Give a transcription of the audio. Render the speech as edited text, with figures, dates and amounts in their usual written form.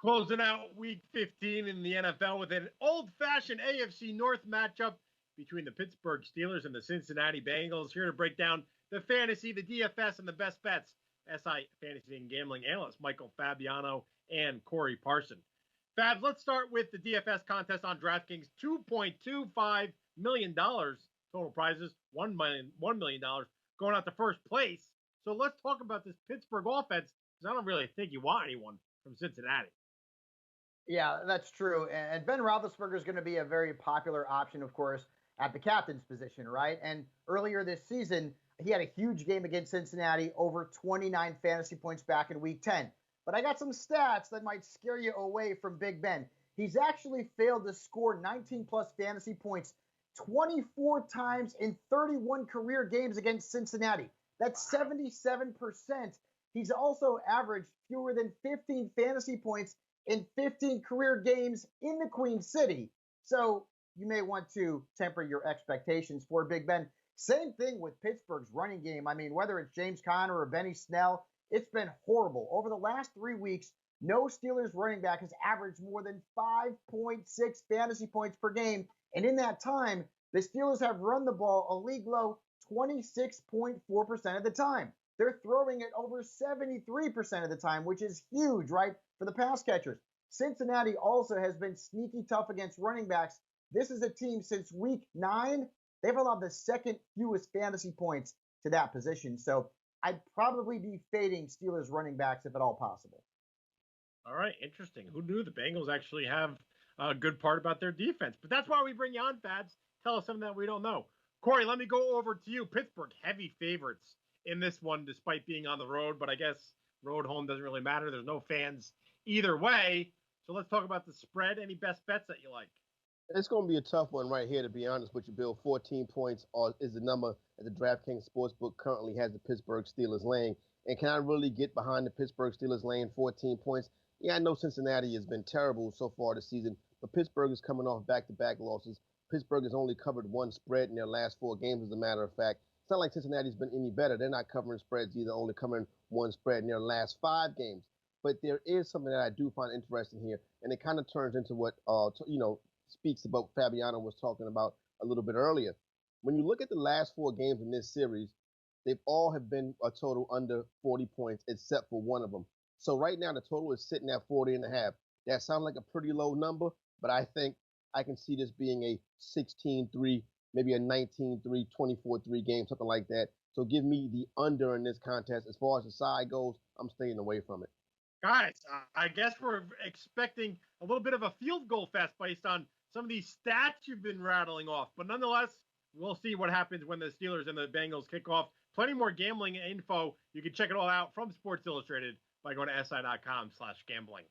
Closing out week 15 in the NFL with an old-fashioned AFC North matchup between the Pittsburgh Steelers and the Cincinnati Bengals. Here to break down the fantasy, the DFS, and the best bets. SI Fantasy and Gambling analyst Michael Fabiano and Corey Parson. Fabs, let's start with the DFS contest on DraftKings. $2.25 million total prizes, $1 million going out to first place. So let's talk about this Pittsburgh offense, because I don't really think you want anyone from Cincinnati. Yeah, that's true. And Ben Roethlisberger is going to be a very popular option, of course, at the captain's position, right? And earlier this season, he had a huge game against Cincinnati, over 29 fantasy points back in week 10. But I got some stats that might scare you away from Big Ben. He's actually failed to score 19 plus fantasy points 24 times in 31 career games against Cincinnati. That's 77%. He's also averaged fewer than 15 fantasy points in 15 career games in the Queen City. So you may want to temper your expectations for Big Ben. Same thing with Pittsburgh's running game. I mean, whether it's James Conner or Benny Snell, it's been horrible. Over the last 3 weeks, no Steelers running back has averaged more than 5.6 fantasy points per game. And in that time, the Steelers have run the ball a league low 26.4% of the time. They're throwing it over 73% of the time, which is huge, right, for the pass catchers. Cincinnati also has been sneaky tough against running backs. This is a team since week 9, they've allowed the second fewest fantasy points to that position. So I'd probably be fading Steelers running backs if at all possible. All right, interesting. Who knew the Bengals actually have a good part about their defense? But that's why we bring you on, Fads. Tell us something that we don't know. Corey, let me go over to you. Pittsburgh, heavy favorites in this one, despite being on the road. But I guess road home doesn't really matter. There's no fans either way. So let's talk about the spread. Any best bets that you like? It's going to be a tough one right here, to be honest with you, Bill. 14 points is the number that the DraftKings Sportsbook currently has the Pittsburgh Steelers laying. And can I really get behind the Pittsburgh Steelers laying 14 points? Yeah, I know Cincinnati has been terrible so far this season, but Pittsburgh is coming off back-to-back losses. Pittsburgh has only covered one spread in their last 4 games, as a matter of fact. It's not like Cincinnati's been any better. They're not covering spreads either, only covering one spread in their last 5 games. But there is something that I do find interesting here, and it kind of turns into what, speaks about Fabiano was talking about a little bit earlier. When you look at the last 4 games in this series, they've all have been a total under 40 points, except for one of them. So right now, the total is sitting at 40.5. That sounds like a pretty low number, but I think I can see this being a 16-3, maybe a 19-3, 24-3 game, something like that. So give me the under in this contest. As far as the side goes, I'm staying away from it. Guys, I guess we're expecting a little bit of a field goal fest based on some of these stats you've been rattling off. But nonetheless, we'll see what happens when the Steelers and the Bengals kick off. Plenty more gambling info. You can check it all out from Sports Illustrated by going to si.com/gambling.